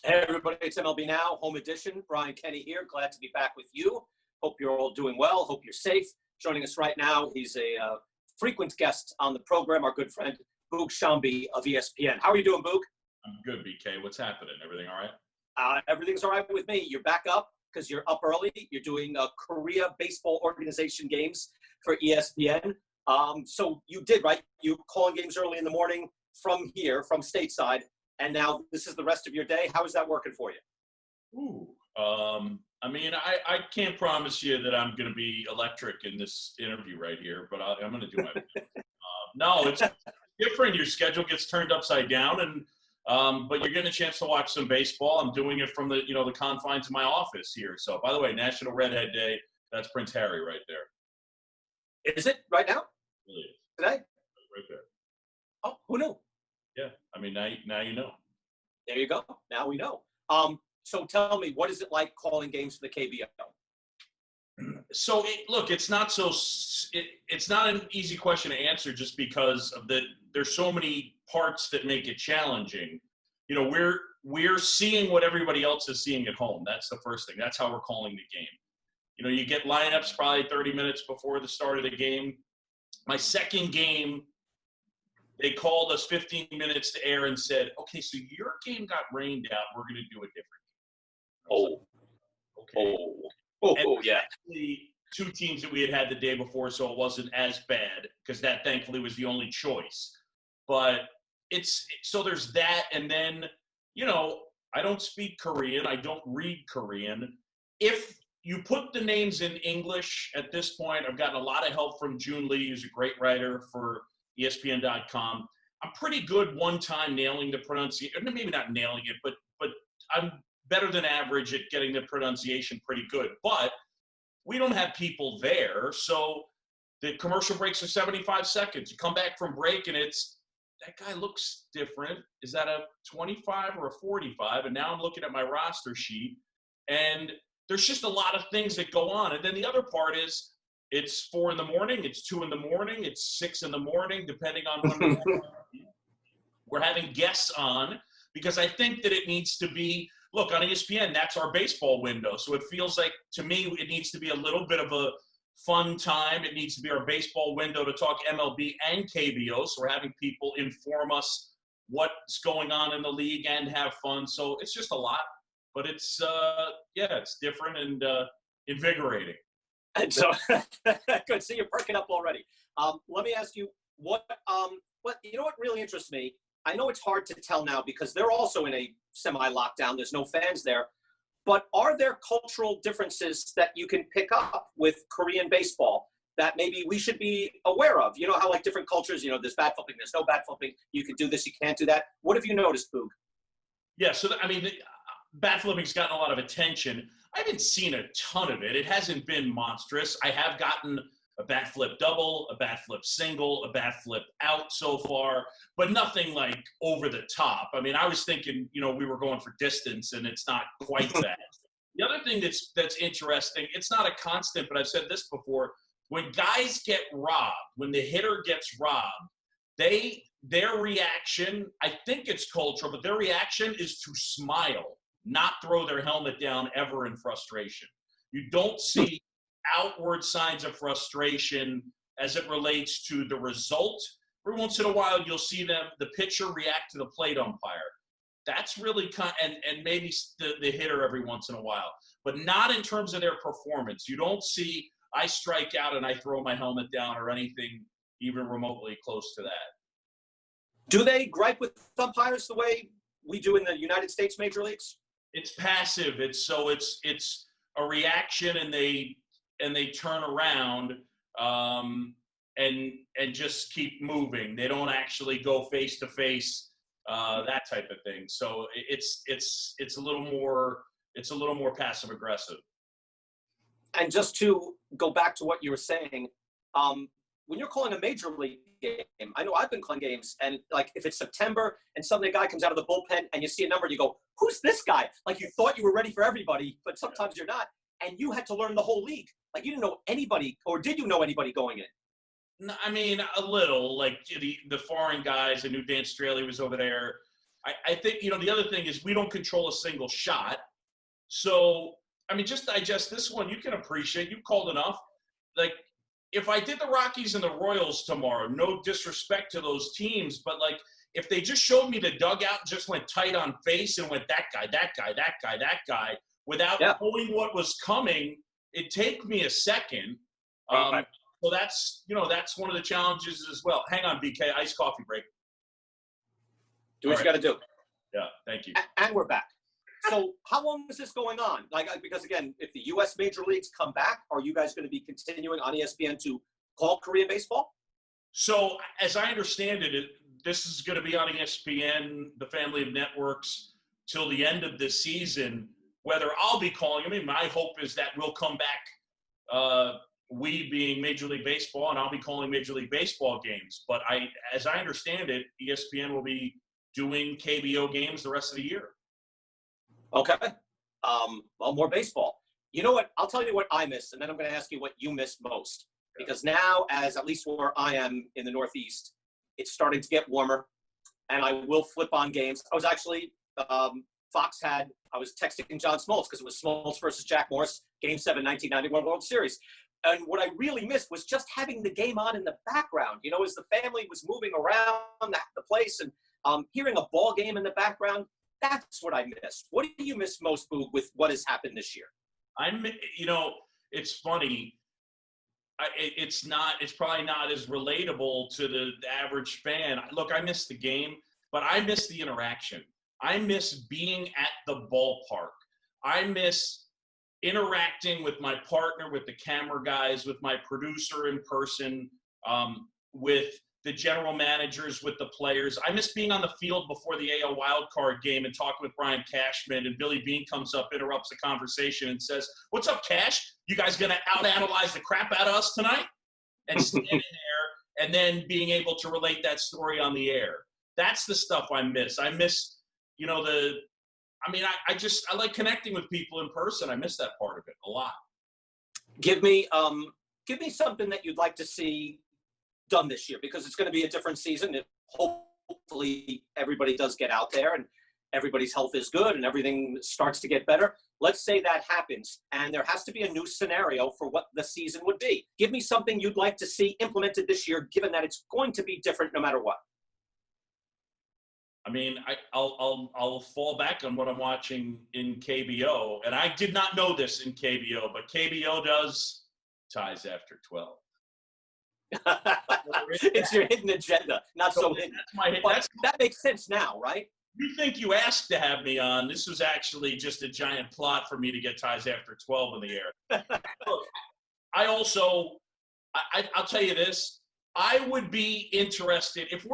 Hey everybody, it's MLB Now, home edition. Brian Kenny here. Glad to be back with you. Hope you're all doing well. Hope you're safe. Joining us right now, he's a frequent guest on the program, our good friend, Jon Sciambi of ESPN. How are you doing, Boog? I'm good, BK. What's happening? Everything all right? Everything's all right with me. You're back up because you're up early. You're doing Korea Baseball Organization games for ESPN. So you did, right? You were calling games early in the morning from here, from stateside. And now this is the rest of your day. How is that working for you? I can't promise you that I'm going to be electric in this interview right here, but I'm going to do my best. No, it's different. Your schedule gets turned upside down, but you're getting a chance to watch some baseball. I'm doing it from the confines of my office here. So, by the way, National Redhead Day. That's Prince Harry right there. Is it right now? It really is. Today? Right there. Oh, who knew? Yeah, I mean, now you know. There you go. Now we know. So tell me, what is it like calling games for the KBO? So, it's not it's not an easy question to answer just because of there's so many parts that make it challenging. We're seeing what everybody else is seeing at home. That's the first thing. That's how we're calling the game. You get lineups probably 30 minutes before the start of the game. My second game, they called us 15 minutes to air and said, okay, so your game got rained out. We're going to do it different. Yeah. The two teams that we had the day before, so it wasn't as bad because that thankfully was the only choice. But so there's that. And then, I don't speak Korean. I don't read Korean. If you put the names in English at this point, I've gotten a lot of help from June Lee, who's a great writer for ESPN.com. I'm pretty good one time nailing the pronunciation. Maybe not nailing it, but I'm better than average at getting the pronunciation pretty good. But we don't have people there, so the commercial breaks are 75 seconds. You come back from break and that guy looks different. Is that a 25 or a 45? And now I'm looking at my roster sheet, and there's just a lot of things that go on. And then the other part is, it's 4 in the morning, it's 2 in the morning, it's 6 in the morning, depending on when we're having guests on, because I think that it needs to be, look, on ESPN, that's our baseball window. So it feels like, to me, it needs to be a little bit of a fun time. It needs to be our baseball window to talk MLB and KBO. So we're having people inform us what's going on in the league and have fun. So it's just a lot, but it's different and invigorating. And so, good. So you're perking up already. Let me ask you, what really interests me? I know it's hard to tell now because they're also in a semi-lockdown. There's no fans there. But are there cultural differences that you can pick up with Korean baseball that maybe we should be aware of? You know how, like, different cultures, there's bat flipping, there's no bat flipping. You can do this, you can't do that. What have you noticed, Boog? Yeah, so, bat flipping's gotten a lot of attention. I haven't seen a ton of it. It hasn't been monstrous. I have gotten a bat flip double, a bat flip single, a bat flip out so far, but nothing like over the top. I was thinking, we were going for distance, and it's not quite that. The other thing that's interesting, it's not a constant, but I've said this before, when guys get robbed, when the hitter gets robbed, their reaction, I think it's cultural, but their reaction is to smile, not throw their helmet down ever in frustration. You don't see outward signs of frustration as it relates to the result. Every once in a while, you'll see the pitcher react to the plate umpire. That's really and maybe the hitter every once in a while, but not in terms of their performance. You don't see, I strike out and I throw my helmet down or anything even remotely close to that. Do they gripe with umpires the way we do in the United States major leagues? It's passive. It's a reaction, and they turn around and just keep moving. They don't actually go face to face, that type of thing. So it's a little more passive aggressive. And just to go back to what you were saying, when you're calling a major league game, I know I've been calling games, and like if it's September and suddenly a guy comes out of the bullpen and you see a number and you go, who's this guy? Like, you thought you were ready for everybody, but sometimes you're not. And you had to learn the whole league. Like, you didn't know anybody, or did you know anybody going in? I mean, a little, like the foreign guys. I knew Dan Straley was over there. I think, the other thing is we don't control a single shot. So, I mean, just digest this one. You can appreciate, you called enough. Like, if I did the Rockies and the Royals tomorrow, no disrespect to those teams, but like, if they just showed me the dugout and just went tight on face and went that guy, without knowing what was coming, it'd take me a second. Right. So that's one of the challenges as well. Hang on, BK, iced coffee break. Do what you got to do. Yeah, thank you. And we're back. So how long is this going on? Because again, if the U.S. major leagues come back, are you guys going to be continuing on ESPN to call Korean baseball? So as I understand it, this is going to be on ESPN, the family of networks, till the end of the season. Whether I'll be calling, I mean, my hope is that we'll come back, we being Major League Baseball, and I'll be calling Major League Baseball games. But as I understand it, ESPN will be doing KBO games the rest of the year. Okay. Well, more baseball. You know what? I'll tell you what I miss, and then I'm going to ask you what you miss most. Because now, as at least where I am in the Northeast, it's starting to get warmer, and I will flip on games. I was actually, I was texting Jon Smoltz because it was Smoltz versus Jack Morris, Game 7, 1991 World Series. And what I really missed was just having the game on in the background, as the family was moving around the place and hearing a ball game in the background. That's what I missed. What do you miss most, Boog, with what has happened this year? It's funny. It's probably not as relatable to the average fan. Look, I miss the game, but I miss the interaction. I miss being at the ballpark. I miss interacting with my partner, with the camera guys, with my producer in person, with the general managers, with the players. I miss being on the field before the AL wildcard game and talking with Brian Cashman, and Billy Beane comes up, interrupts the conversation and says, "What's up, Cash? You guys going to out-analyze the crap out of us tonight?" And standing there and then being able to relate that story on the air. That's the stuff I miss. I miss, I like connecting with people in person. I miss that part of it a lot. Give me something that you'd like to see done this year, because it's going to be a different season. Hopefully everybody does get out there and everybody's health is good and everything starts to get better. Let's say that happens and there has to be a new scenario for what the season would be. Give me something you'd like to see implemented this year, given that it's going to be different no matter what. I mean, I'll fall back on what I'm watching in KBO, and I did not know this in KBO, but KBO does ties after 12. It's your hidden agenda, not so hidden. That makes sense now, right? You think you asked to have me on. This was actually just a giant plot for me to get ties after 12 in the air. Look, I'll tell you this. I would be interested if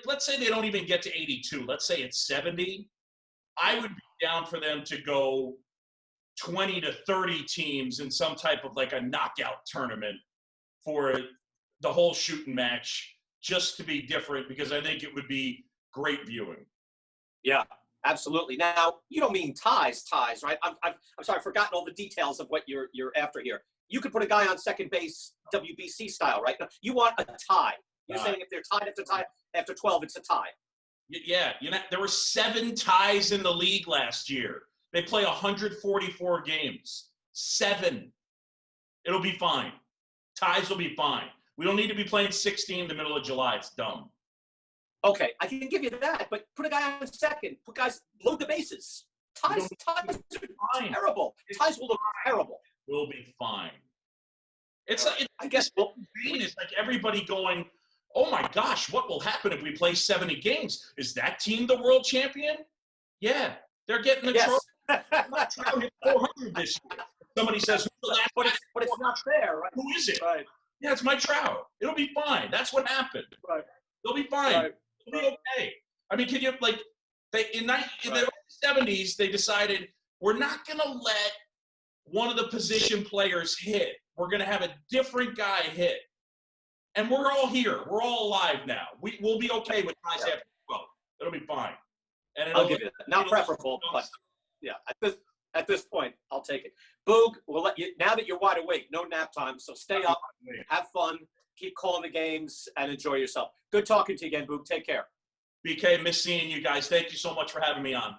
let's say they don't even get to 82. Let's say it's 70. I would be down for them to go 20 to 30 teams in some type of like a knockout tournament for the whole shooting match, just to be different, because I think it would be great viewing. Yeah, absolutely. Now, you don't mean ties, right? I'm sorry, I've forgotten all the details of what you're after here. You could put a guy on second base, WBC style, right? You want a tie. You're saying if they're tied after 12, it's a tie. Yeah, there were 7 ties in the league last year. They play 144 games. 7. It'll be fine. Ties will be fine. We don't need to be playing 16 in the middle of July. It's dumb. Okay, I can give you that, but put a guy on second. Put guys, load the bases. Ties are terrible. Ties will look terrible. We'll be fine. I guess it's like everybody going, "Oh my gosh, what will happen if we play 70 games? Is that team the world champion?" Yeah, they're getting the trophy. I'm not trying to hit 400 this year. Somebody says, "Who's the last?" But it's not fair, right? Who is it? Right. Yeah, it's Mike Trout. It'll be fine. That's what happened. Right. They'll be fine. Right. It'll be okay. I mean, can you in the early 70s they decided we're not going to let one of the position players hit. We're going to have a different guy hit, and we're all here. We're all alive now. We'll be okay with ties after 12. It'll be fine. And I'll give you that. Not preferable, but yeah. At this point, I'll take it. Boog, we'll let you, now that you're wide awake, no nap time, so stay up, have fun, keep calling the games, and enjoy yourself. Good talking to you again, Boog. Take care. BK, miss seeing you guys. Thank you so much for having me on.